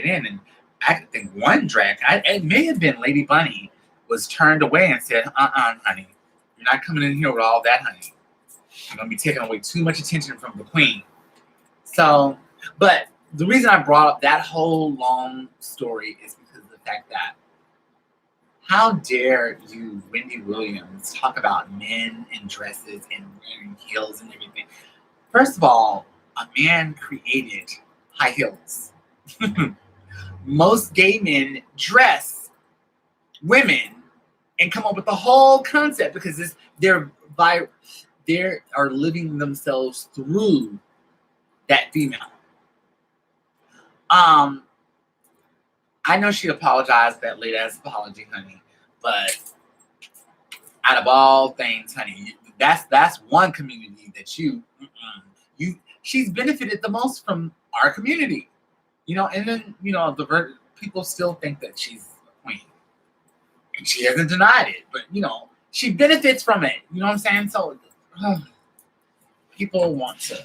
in. And I think one drag, it may have been Lady Bunny, was turned away and said, honey, you're not coming in here with all that, honey. You're going to be taking away too much attention from the queen. So, but the reason I brought up that whole long story is because of the fact that how dare you, Wendy Williams, talk about men in dresses and wearing heels and everything. First of all, a man created high heels. Most gay men dress women and come up with the whole concept because they are living themselves through that female. I know she apologized, that late ass apology, honey. But out of all things, honey, that's one community that she's benefited the most from our community. You know, and then, you know, the people still think that she's a queen. And she hasn't denied it. But, you know, she benefits from it. You know what I'm saying? So people want to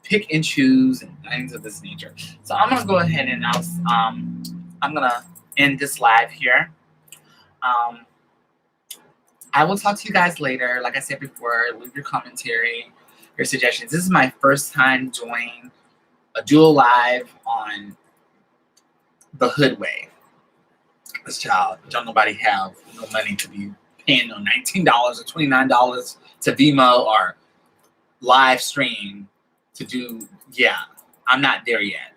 pick and choose and things of this nature. So I'm going to go ahead and I'm going to end this live here. I will talk to you guys later. Like I said before, leave your commentary, your suggestions. This is my first time doing a dual live on the hood way. This child, don't nobody have no money to be paying no $19 or $29 to Vimeo or live stream to do. Yeah, I'm not there yet.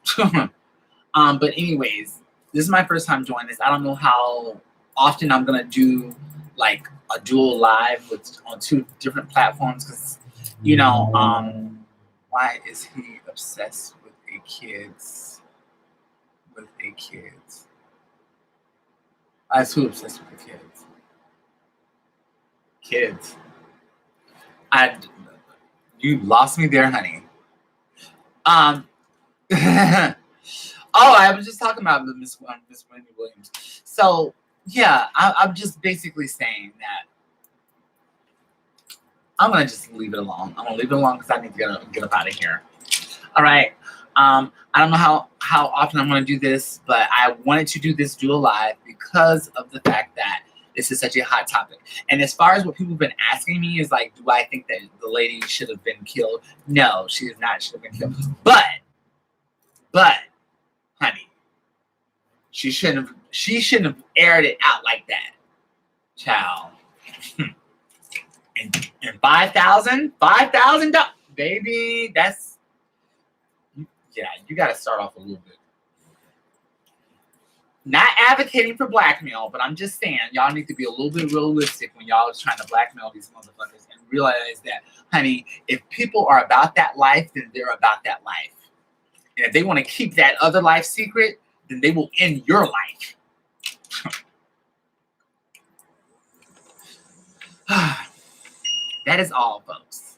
But anyways, this is my first time doing this. I don't know how often I'm gonna do like a dual live on two different platforms because, you know, why is he obsessed with a kids? Who's obsessed with the kids? Kids. You lost me there, honey. Oh, I was just talking about Miss Wendy Williams. So yeah, I'm just basically saying that I'm gonna just leave it alone. I'm gonna leave it alone because I need to get up out of here. All right. I don't know how often I'm gonna do this, but I wanted to do this dual live because of the fact that this is such a hot topic. And as far as what people have been asking me is like, do I think that the lady should have been killed? No, she is not should have been killed. But But, honey, she shouldn't have aired it out like that. Child. and $5,000, baby, that's, yeah, you got to start off a little bit. Not advocating for blackmail, but I'm just saying y'all need to be a little bit realistic when y'all are trying to blackmail these motherfuckers and realize that, honey, if people are about that life, then they're about that life. And if they want to keep that other life secret, then they will end your life. That is all, folks.